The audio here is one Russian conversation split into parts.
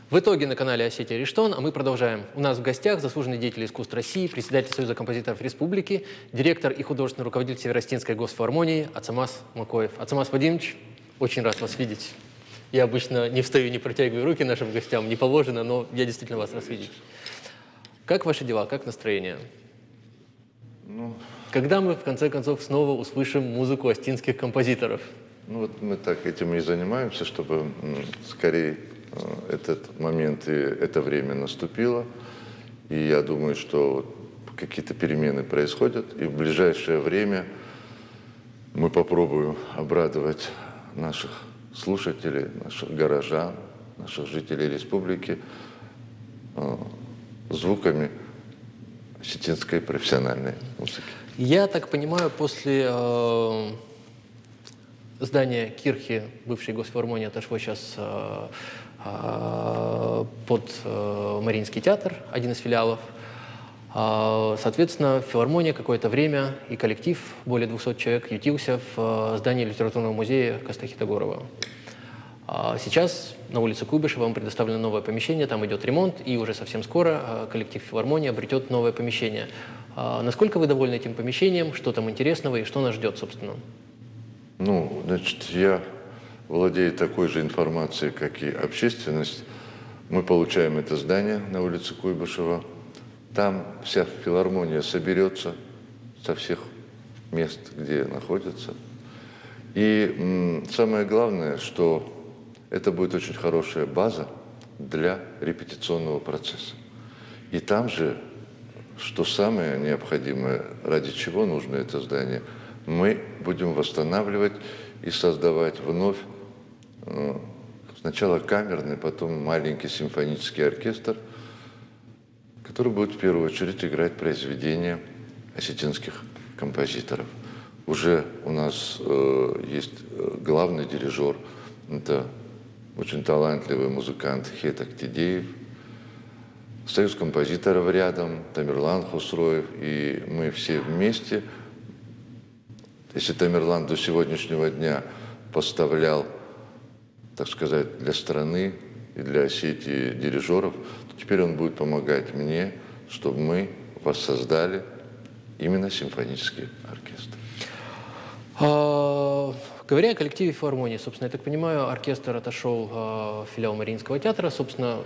В итоге на канале «Осетия Риштон», а мы продолжаем. У нас в гостях заслуженный деятель искусств России, председатель Союза композиторов Республики, директор и художественный руководитель Северостинской госфилармонии Ацамас Макоев. Ацамас Вадимович, очень рад вас видеть. Я обычно не встаю, не протягиваю руки нашим гостям, не положено, но я действительно вас рад видеть. Как ваши дела, как настроение? Когда мы, в конце концов, снова услышим музыку остинских композиторов? Вот мы так этим и занимаемся, чтобы скорее этот момент и это время наступило. И я думаю, что какие-то перемены происходят. И в ближайшее время мы попробуем обрадовать наших слушателей, наших горожан, наших жителей республики звуками осетинской профессиональной музыки. Я так понимаю, после здания Кирхи, бывшей госфилармонии, отошло сейчас под Мариинский театр, один из филиалов. Соответственно, филармония какое-то время и коллектив, более 200 человек, ютился в здании литературного музея Костахи-Тагорова. Сейчас на улице Куйбышева вам предоставлено новое помещение, там идет ремонт, и уже совсем скоро коллектив филармонии обретет новое помещение. Насколько вы довольны этим помещением, что там интересного и что нас ждет, собственно? Значит, я владею такой же информацией, как и общественность. Мы получаем это здание на улице Куйбышева. Там вся филармония соберется со всех мест, где находится. И самое главное, что это будет очень хорошая база для репетиционного процесса. И там же, что самое необходимое, ради чего нужно это здание, мы будем восстанавливать и создавать вновь сначала камерный, потом маленький симфонический оркестр, который будет в первую очередь играть произведения осетинских композиторов. Уже у нас есть главный дирижер, это очень талантливый музыкант Хетак Тидеев, Союз композиторов рядом, Тамерлан Хусроев, и мы все вместе. Если Тамерлан до сегодняшнего дня поставлял, так сказать, для страны и для Осетии дирижеров, то теперь он будет помогать мне, чтобы мы воссоздали именно симфонический оркестр. Говоря о коллективе филармонии, собственно, я так понимаю, оркестр отошел в филиал Мариинского театра. Собственно,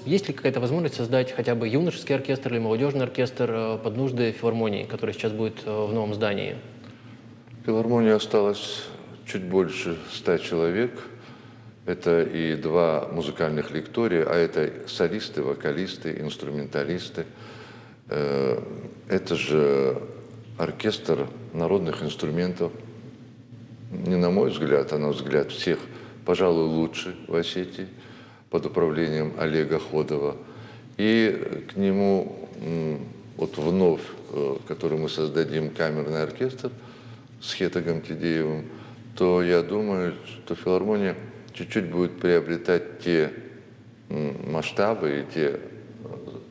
есть ли какая-то возможность создать хотя бы юношеский оркестр или молодежный оркестр под нужды филармонии, который сейчас будет в новом здании? В филармонии осталось чуть больше 100 человек. Это и 2 музыкальных лектория, а это солисты, вокалисты, инструменталисты. Это же оркестр народных инструментов. Не на мой взгляд, а на взгляд всех, пожалуй, лучший в Осетии, под управлением Олега Ходова. И к нему вот вновь, который мы создадим, камерный оркестр с Хетагом Тидеевым, то я думаю, что филармония чуть-чуть будет приобретать те масштабы и те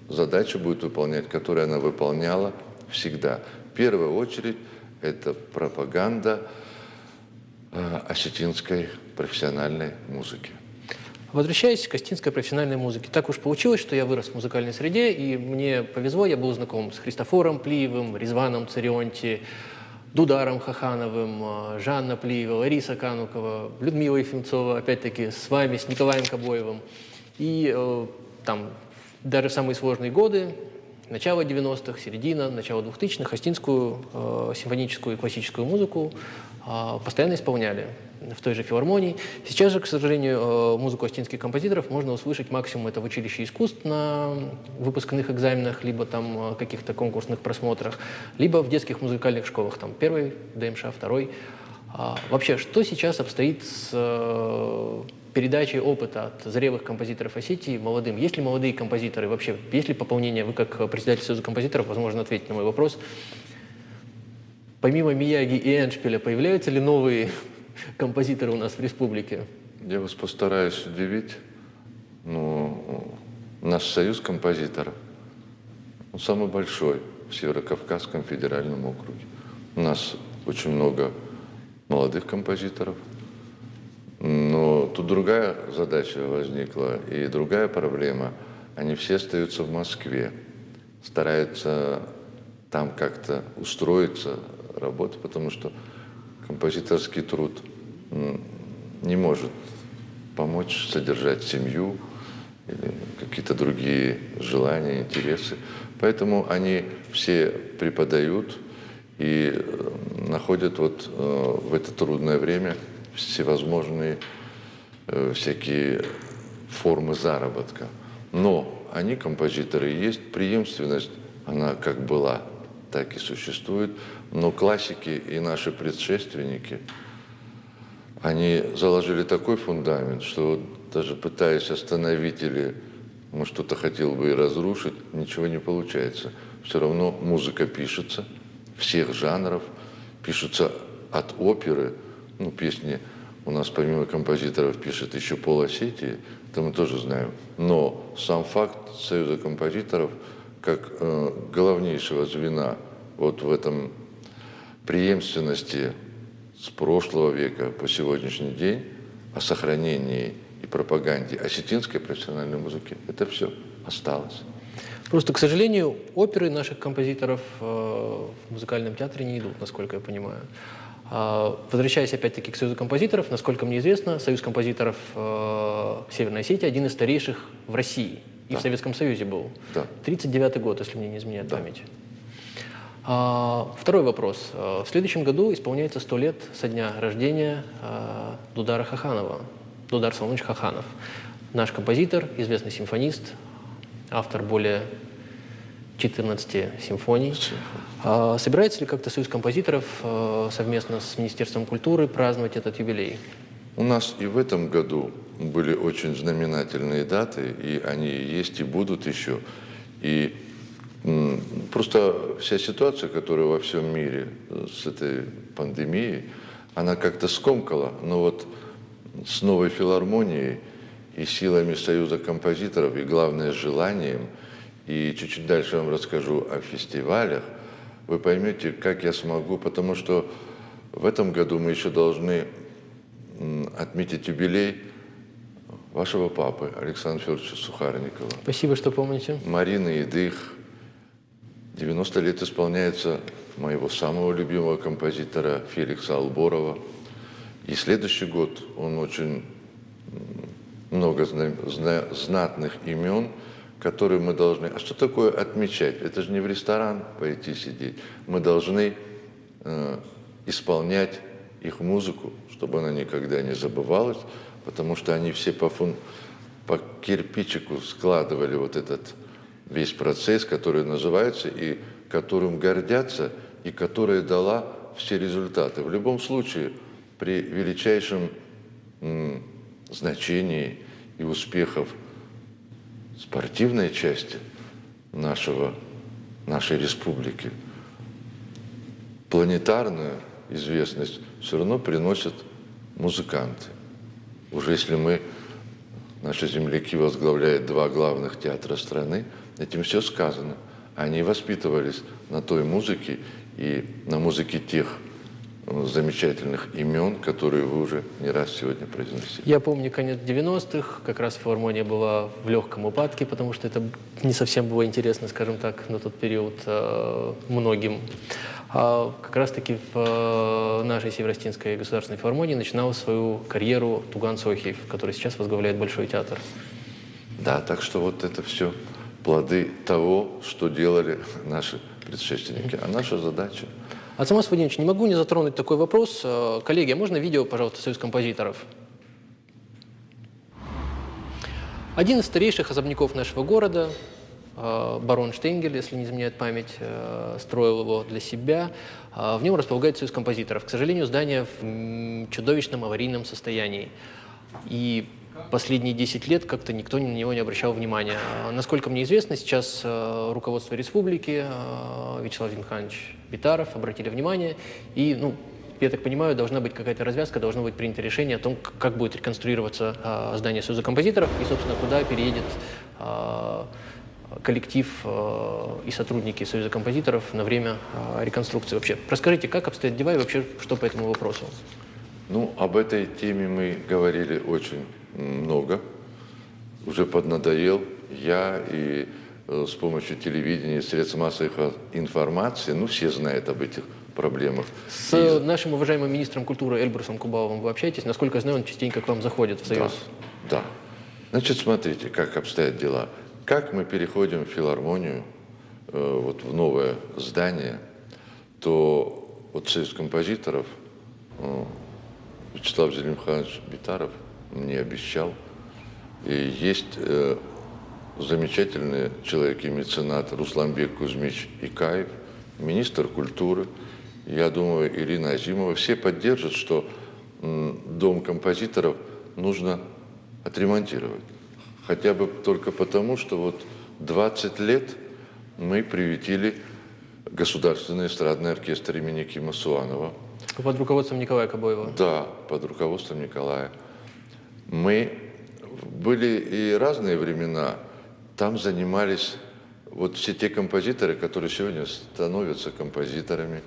задачи будет выполнять, которые она выполняла всегда. В первую очередь это пропаганда осетинской профессиональной музыки. Возвращаясь к осетинской профессиональной музыке, так уж получилось, что я вырос в музыкальной среде, и мне повезло, я был знаком с Христофором Плиевым, Резваном Царионти, Дударом Хахановым, Жанна Плиева, Лариса Канукова, Людмила Ефимцова, опять-таки с вами, с Николаем Кобоевым. И там даже в самые сложные годы, начало 90-х, середина, начало 2000-х, осетинскую симфоническую и классическую музыку постоянно исполняли в той же филармонии. Сейчас же, к сожалению, музыку осетинских композиторов можно услышать максимум это в училище искусств на выпускных экзаменах, либо там каких-то конкурсных просмотрах, либо в детских музыкальных школах, там первый ДМШ, второй. Вообще, что сейчас обстоит с передачей опыта от зрелых композиторов Осетии молодым? Есть ли молодые композиторы? Вообще, есть ли пополнение? Вы, как председатель Союза композиторов, возможно, ответите на мой вопрос. Помимо Мияги и Эншпиля, появляются ли новые композиторы у нас в республике? Я вас постараюсь удивить. Наш союз композиторов, он самый большой в Северокавказском федеральном округе. У нас очень много молодых композиторов, но тут другая задача возникла и другая проблема. Они все остаются в Москве, стараются там как-то устроиться, работать, потому что композиторский труд не может помочь содержать семью или какие-то другие желания, интересы. Поэтому они все преподают и находят вот в это трудное время всевозможные всякие формы заработка. Но они, композиторы, есть преемственность, она как была, так и существует. Но классики и наши предшественники, они заложили такой фундамент, что даже пытаясь остановить или что-то хотел бы и разрушить, ничего не получается. Все равно музыка пишется, всех жанров, пишутся от оперы, песни у нас помимо композиторов пишет еще Пол Осетии, это мы тоже знаем. Но сам факт Союза композиторов как главнейшего звена вот в этом преемственности с прошлого века по сегодняшний день о сохранении и пропаганде осетинской профессиональной музыки, это все осталось. Просто, к сожалению, оперы наших композиторов в музыкальном театре не идут, насколько я понимаю. Возвращаясь опять-таки к Союзу композиторов, насколько мне известно, Союз композиторов Северной Осетии один из старейших в России. И в Советском Союзе был. Да. 1939 год, если мне не изменяет память. Второй вопрос. В следующем году исполняется 100 лет со дня рождения Дудара Хаханова. Дудар Салманович Хаханов. Наш композитор, известный симфонист, автор более 14 симфоний. Собирается ли как-то Союз композиторов совместно с Министерством культуры праздновать этот юбилей? У нас и в этом году были очень знаменательные даты, и они есть, и будут еще. И просто вся ситуация, которая во всем мире с этой пандемией, она как-то скомкала, но вот с новой филармонией и силами Союза композиторов, и главное, с желанием, и чуть-чуть дальше я вам расскажу о фестивалях, вы поймете, как я смогу, потому что в этом году мы еще должны отметить юбилей вашего папы Александра Федоровича Сухарникова. Спасибо, что помните. Марины Идых. 90 лет исполняется моего самого любимого композитора Феликса Алборова. И следующий год он очень много знатных имен, которые мы должны... А что такое отмечать? Это же не в ресторан пойти сидеть. Мы должны исполнять их музыку, чтобы она никогда не забывалась, потому что они все по кирпичику складывали вот этот весь процесс, который называется, и которым гордятся, и которая дала все результаты. В любом случае, при величайшем значении и успехов спортивной части нашей республики, планетарную известность все равно приносят музыканты. Уже если наши земляки возглавляют 2 главных театра страны, этим все сказано. Они воспитывались на той музыке и на музыке тех замечательных имен, которые вы уже не раз сегодня произносили. Я помню конец 90-х, как раз филармония была в легком упадке, потому что это не совсем было интересно, скажем так, на тот период многим. А как раз-таки в нашей Северо-Осетинской государственной филармонии начинал свою карьеру Туган Сохиев, который сейчас возглавляет Большой театр. Да, так что вот это все плоды того, что делали наши предшественники. А наша задача... Ацамас Владимирович, не могу не затронуть такой вопрос. Коллеги, а можно видео, пожалуйста, Союз композиторов? Один из старейших особняков нашего города, барон Штейнгель, если не изменяет память, строил его для себя. В нем располагает Союз композиторов. К сожалению, здание в чудовищном аварийном состоянии. И последние 10 лет как-то никто на него не обращал внимания. Насколько мне известно, сейчас руководство республики, Вячеслав Михайлович Битаров, обратили внимание. И, я так понимаю, должна быть какая-то развязка, должно быть принято решение о том, как будет реконструироваться здание Союза композиторов и, собственно, куда переедет коллектив и сотрудники Союза композиторов на время реконструкции. Вообще, расскажите, как обстоят дела и вообще, что по этому вопросу? Ну, об этой теме мы говорили очень много, уже поднадоел. Я и с помощью телевидения, и средств массовой информации, ну, все знают об этих проблемах. С нашим уважаемым министром культуры Эльбрусом Кубаловым вы общаетесь? Насколько я знаю, он частенько к вам заходит в Союз. Да, да. Значит, смотрите, как обстоят дела. Как мы переходим в филармонию, вот в новое здание, то вот Союз композиторов, Вячеслав Зелимханович Битаров мне обещал, и есть замечательный человек и меценат Русланбек Кузьмич Икаев, министр культуры, я думаю, Ирина Азимова, все поддержат, что дом композиторов нужно отремонтировать. Хотя бы только потому, что вот 20 лет мы приютили Государственный эстрадный оркестр имени Кима Суанова. Под руководством Николая Кобоева. Да, под руководством Николая. Мы были и разные времена. Там занимались вот все те композиторы, которые сегодня становятся композиторами.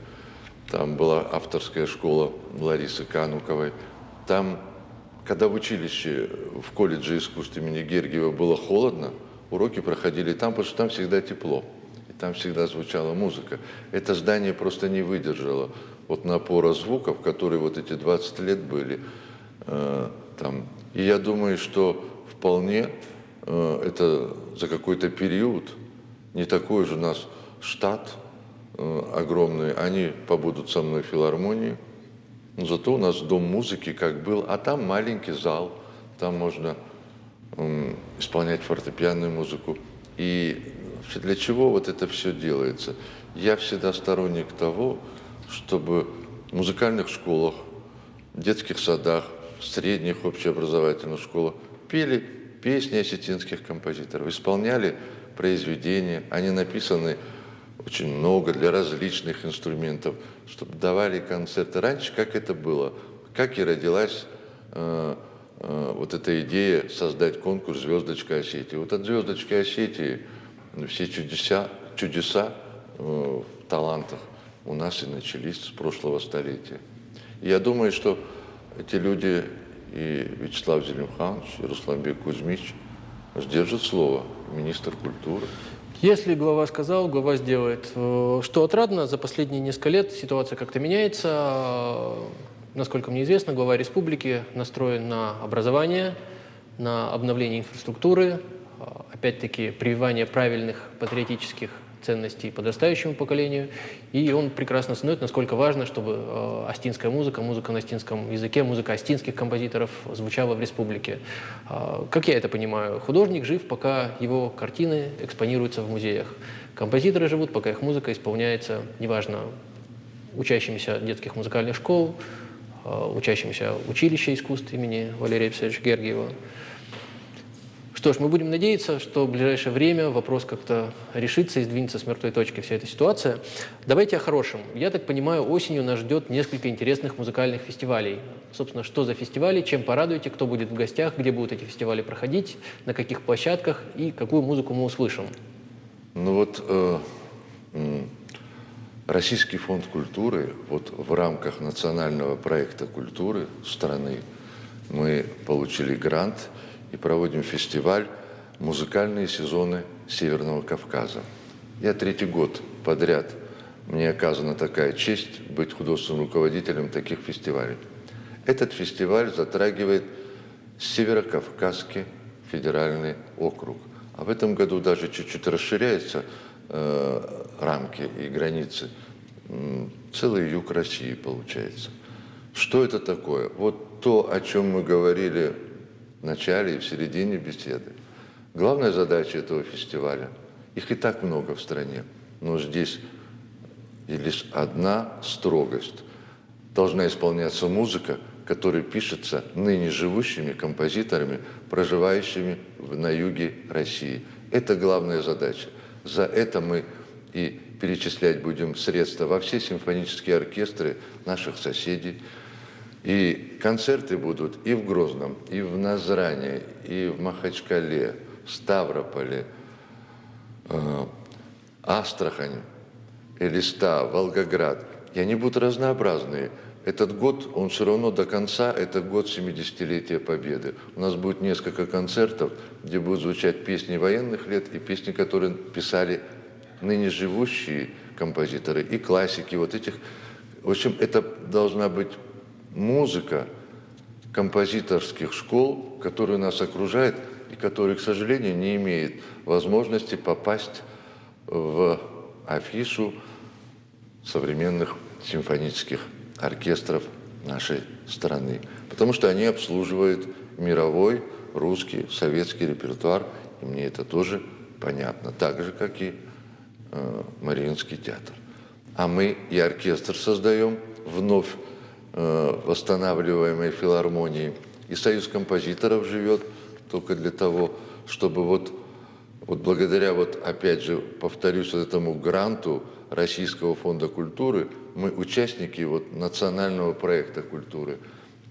Там была авторская школа Ларисы Кануковой. Там, когда в училище, в колледже искусств имени Гергиева было холодно, уроки проходили там, потому что там всегда тепло. И там всегда звучала музыка. Это здание просто не выдержало вот напора звуков, которые вот эти 20 лет были там. И я думаю, что вполне это за какой-то период, не такой же у нас штат огромный, они побудут со мной в филармонии, но зато у нас дом музыки как был, а там маленький зал, там можно исполнять фортепианную музыку. И для чего вот это все делается? Я всегда сторонник того, чтобы в музыкальных школах, в детских садах, в средних общеобразовательных школах пели песни осетинских композиторов, исполняли произведения, они написаны очень много для различных инструментов, чтобы давали концерты. Раньше как это было? Как и родилась вот эта идея создать конкурс «Звездочка Осетии». Вот от «Звездочки Осетии» все чудеса в талантах у нас и начались с прошлого столетия. И я думаю, что эти люди, и Вячеслав Зелимханович, и Русланбек Кузьмич, сдержат слово, министр культуры. Если глава сказал, глава сделает. Что отрадно, за последние несколько лет ситуация как-то меняется. Насколько мне известно, глава республики настроен на образование, на обновление инфраструктуры, опять-таки прививание правильных патриотических ценностей подрастающему поколению. И он прекрасно осознает, насколько важно, чтобы остинская музыка, музыка на остинском языке, музыка остинских композиторов звучала в республике. Как я это понимаю, художник жив, пока его картины экспонируются в музеях. Композиторы живут, пока их музыка исполняется, неважно, учащимися детских музыкальных школ, учащимся училища искусств имени Валерия Писаревича Гергиева. Что ж, мы будем надеяться, что в ближайшее время вопрос как-то решится и сдвинется с мертвой точки вся эта ситуация. Давайте о хорошем. Я так понимаю, осенью нас ждет несколько интересных музыкальных фестивалей. Собственно, что за фестивали, чем порадуете, кто будет в гостях, где будут эти фестивали проходить, на каких площадках и какую музыку мы услышим? Ну вот Российский фонд культуры, вот в рамках национального проекта культуры страны мы получили грант и проводим фестиваль «Музыкальные сезоны Северного Кавказа». Я 3-й год подряд, мне оказана такая честь быть художественным руководителем таких фестивалей. Этот фестиваль затрагивает Северокавказский федеральный округ. А в этом году даже чуть-чуть расширяются рамки и границы. Целый юг России получается. Что это такое? Вот то, о чем мы говорили в начале и в середине беседы. Главная задача этого фестиваля, их и так много в стране, но здесь и лишь одна строгость. Должна исполняться музыка, которая пишется ныне живущими композиторами, проживающими на юге России. Это главная задача. За это мы и перечислять будем средства во все симфонические оркестры наших соседей. И концерты будут и в Грозном, и в Назране, и в Махачкале, в Ставрополе, Астрахань, Элиста, Волгоград. И они будут разнообразные. этот год, он все равно до конца, это год 70-летия Победы. У нас будет несколько концертов, где будут звучать песни военных лет и песни, которые писали ныне живущие композиторы и классики вот этих. В общем, это должна быть музыка композиторских школ, которые нас окружают и которые, к сожалению, не имеют возможности попасть в афишу современных симфонических оркестров нашей страны. Потому что они обслуживают мировой, русский, советский репертуар, и мне это тоже понятно. Так же, как и Мариинский театр. А мы и оркестр создаем вновь восстанавливаемой филармонии. И Союз композиторов живет только для того, чтобы вот благодаря, опять же, повторюсь, этому гранту Российского фонда культуры, мы участники национального проекта культуры.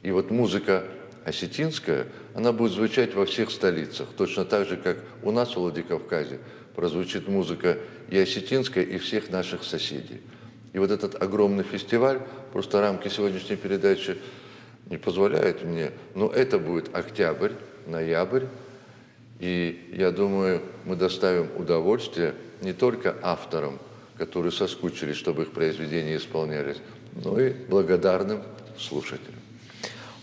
И музыка осетинская, она будет звучать во всех столицах, точно так же, как у нас в Владикавказе прозвучит музыка и осетинская, и всех наших соседей. И этот огромный фестиваль, просто рамки сегодняшней передачи не позволяют мне, но это будет октябрь, ноябрь, и я думаю, мы доставим удовольствие не только авторам, которые соскучились, чтобы их произведения исполнялись, но и благодарным слушателям.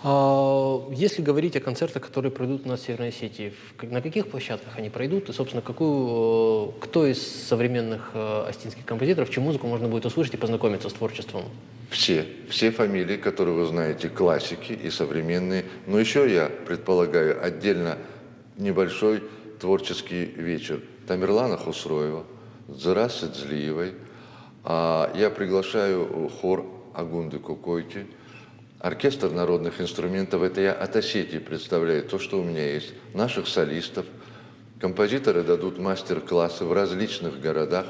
Если говорить о концертах, которые пройдут у нас в Северной Осетии, на каких площадках они пройдут? И, собственно, кто из современных осетинских композиторов, чью музыку можно будет услышать и познакомиться с творчеством? Все фамилии, которые вы знаете, классики и современные. Но еще я предполагаю отдельно небольшой творческий вечер Тамерлана Хусроева, Дзырасы Дзлиевой. Я приглашаю хор Агунды Кукойти, оркестр народных инструментов. Это я от Осетии представляю, то, что у меня есть. Наших солистов. Композиторы дадут мастер-классы в различных городах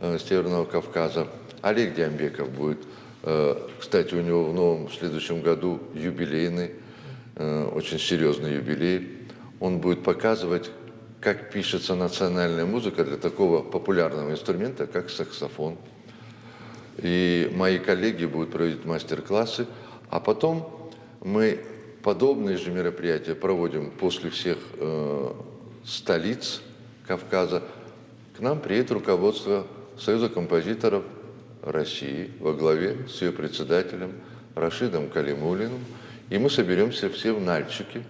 Северного Кавказа. Олег Диамбеков будет, кстати, у него в следующем году юбилейный, очень серьезный юбилей. Он будет показывать, как пишется национальная музыка для такого популярного инструмента, как саксофон. И мои коллеги будут проводить мастер-классы, а потом мы подобные же мероприятия проводим после всех столиц Кавказа. К нам приедет руководство Союза композиторов России во главе с ее председателем Рашидом Калимуллиным, и мы соберемся все в Нальчике,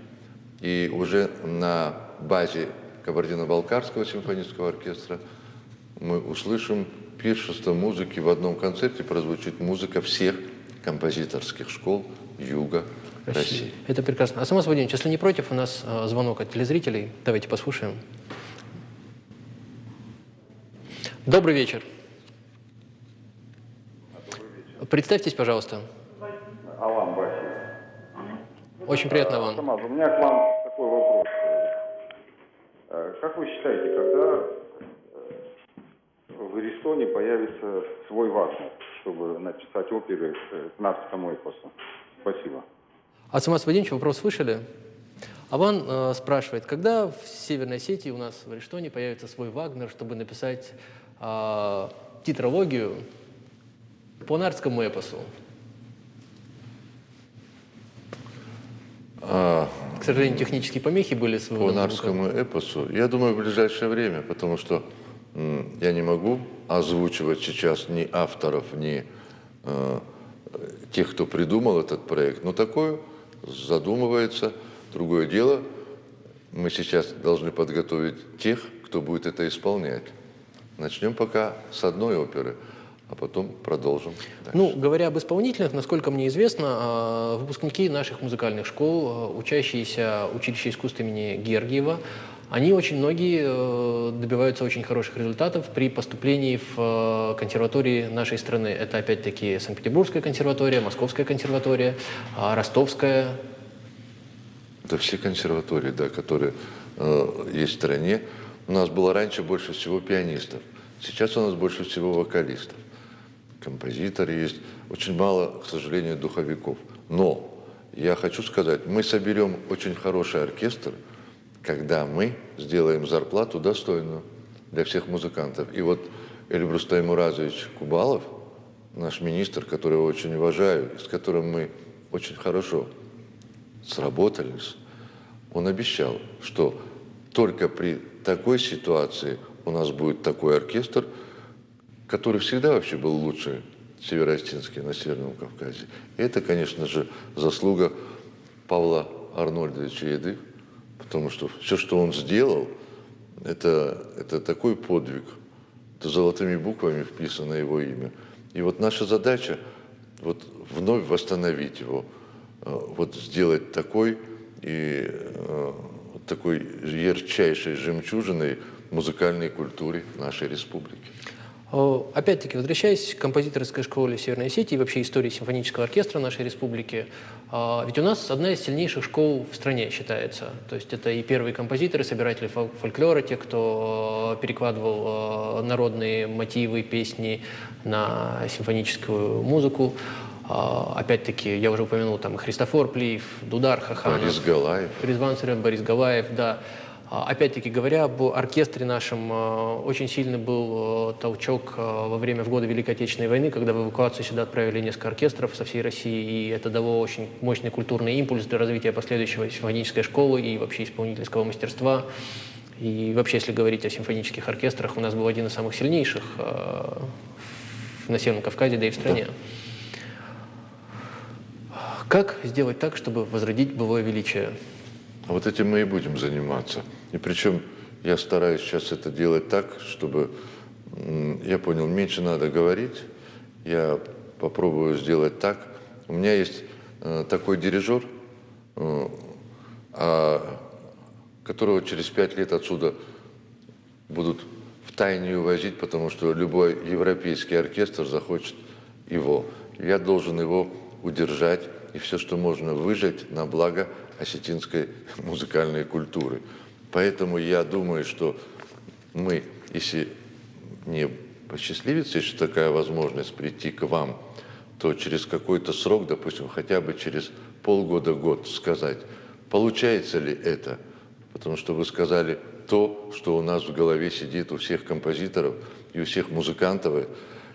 и уже на базе Кабардино-Балкарского симфонического оркестра мы услышим пиршество музыки. В одном концерте прозвучит музыка всех композиторских школ Юга России. Это прекрасно. А Самас Владимирович, если не против, у нас звонок от телезрителей. Давайте послушаем. Добрый вечер. Представьтесь, пожалуйста. Алан Басин. Очень приятно, Алан. Самаз, у меня к вам такой вопрос. Как вы считаете, когда в Эристоне появится свой Вагнер, чтобы написать оперы к Нарвскому эпосу? Спасибо. От Самаса Владимировича вопрос слышали? Аван спрашивает, когда в Северной Осетии у нас в Эристоне появится свой Вагнер, чтобы написать тетралогию по Нарвскому эпосу? К сожалению, технические помехи были с выводом По Нарвскому эпосу, я думаю, в ближайшее время, потому что я не могу озвучивать сейчас ни авторов, ни тех, кто придумал этот проект, но такое задумывается. Другое дело, мы сейчас должны подготовить тех, кто будет это исполнять. Начнем пока с одной оперы, а потом продолжим дальше. Ну, говоря об исполнителях, насколько мне известно, выпускники наших музыкальных школ, учащиеся училища искусств имени Гергиева, они очень многие добиваются очень хороших результатов при поступлении в консерватории нашей страны. Это опять-таки Санкт-Петербургская консерватория, Московская консерватория, Ростовская. Это все консерватории, да, которые есть в стране. У нас было раньше больше всего пианистов, сейчас у нас больше всего вокалистов. Композиторы есть, очень мало, к сожалению, духовиков. Но я хочу сказать, мы соберем очень хороший оркестр, когда мы сделаем зарплату достойную для всех музыкантов. И вот Эльбрус Таймуразович Кубалов, наш министр, которого очень уважаю, и с которым мы очень хорошо сработались, он обещал, что только при такой ситуации у нас будет такой оркестр, который всегда вообще был лучше североостинский на Северном Кавказе. И это, конечно же, заслуга Павла Арнольдовича Еды, потому что все, что он сделал, это такой подвиг, это золотыми буквами вписано его имя. И вот наша задача вот вновь восстановить его, вот сделать такой и такой ярчайшей жемчужиной музыкальной культуре нашей республики. Опять-таки, возвращаясь к композиторской школе Северной Осетии и вообще истории симфонического оркестра нашей республики, ведь у нас одна из сильнейших школ в стране считается. То есть это и первые композиторы, собиратели фольклора, те, кто перекладывал народные мотивы, песни на симфоническую музыку. Опять-таки, я уже упомянул, там Христофор Плиев, Дудар Хаханов, Борис Галаев. Резван Царев, Борис Галаев, да. Опять-таки, говоря об оркестре нашем, очень сильный был толчок во время в годы Великой Отечественной войны, когда в эвакуацию сюда отправили несколько оркестров со всей России, и это дало очень мощный культурный импульс для развития последующего симфонической школы и вообще исполнительского мастерства. И вообще, если говорить о симфонических оркестрах, у нас был один из самых сильнейших на Северном Кавказе, да и в стране. Как сделать так, чтобы возродить былое величие? А вот этим мы и будем заниматься. И причем я стараюсь сейчас это делать так, чтобы, я понял, меньше надо говорить, я попробую сделать так. У меня есть такой дирижер, которого через 5 лет отсюда будут втайне увозить, потому что любой европейский оркестр захочет его. Я должен его удержать и все, что можно, выжать на благо осетинской музыкальной культуры. Поэтому я думаю, что мы, если не посчастливится, если такая возможность прийти к вам, то через какой-то срок, допустим, хотя бы через полгода-год сказать, получается ли это. Потому что вы сказали то, что у нас в голове сидит у всех композиторов и у всех музыкантов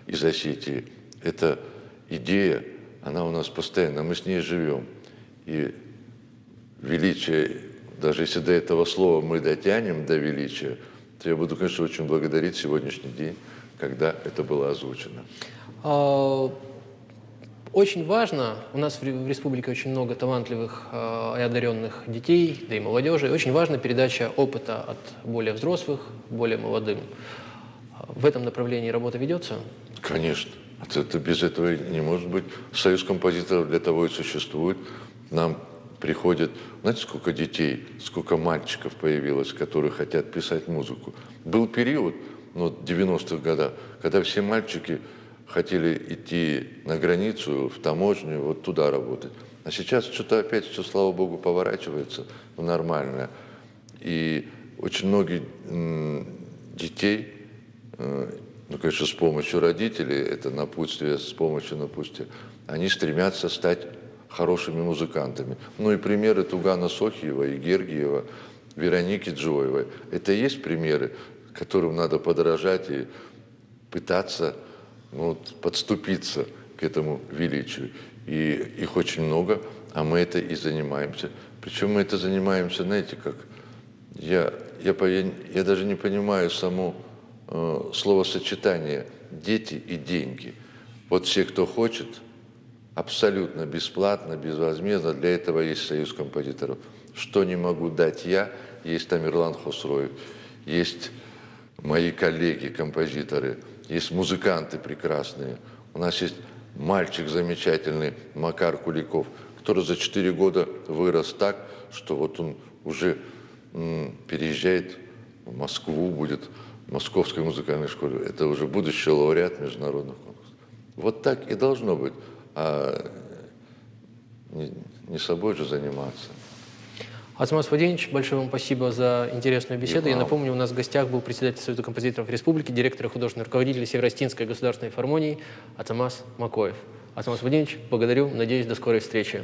из Осетии. Это идея, она у нас постоянно, мы с ней живем. И величие, даже если до этого слова мы дотянем до величия, то я буду, конечно, очень благодарить сегодняшний день, когда это было озвучено. Очень важно, у нас в республике очень много талантливых и одаренных детей, да и молодежи, и очень важна передача опыта от более взрослых, более молодым. В этом направлении работа ведется? Конечно. Это без этого не может быть. Союз композиторов для того и существует. Нам приходят, знаете, сколько детей, сколько мальчиков появилось, которые хотят писать музыку. Был период, в 90-х годах, когда все мальчики хотели идти на границу, в таможню, вот туда работать. А сейчас что-то опять все, слава богу, поворачивается в нормальное. И очень многие детей, конечно, с помощью родителей, это напутствие, с помощью напутствия, они стремятся стать хорошими музыкантами. И примеры Тугана Сохиева и Гергиева, Вероники Джоевой. Это и есть примеры, которым надо подражать и пытаться подступиться к этому величию. И их очень много, а мы это и занимаемся. Причем мы это занимаемся, знаете, как... Я даже не понимаю само словосочетание «дети» и «деньги». Вот все, кто хочет, абсолютно бесплатно, безвозмездно, для этого есть союз композиторов. Что не могу дать я, есть Тамерлан Хосроев, есть мои коллеги-композиторы, есть музыканты прекрасные. У нас есть мальчик замечательный Макар Куликов, который за 4 года вырос так, что вот он уже переезжает в Москву, будет в Московской музыкальной школе. Это уже будущий лауреат международных конкурсов. Вот так и должно быть. А не собой же заниматься. Ацамас Владимирович, большое вам спасибо за интересную беседу. Я напомню, у нас в гостях был председатель Союза композиторов Республики, директор и художественный руководитель Североостинской государственной филармонии Ацамас Макоев. Ацамас Владимирович, благодарю. Надеюсь, до скорой встречи.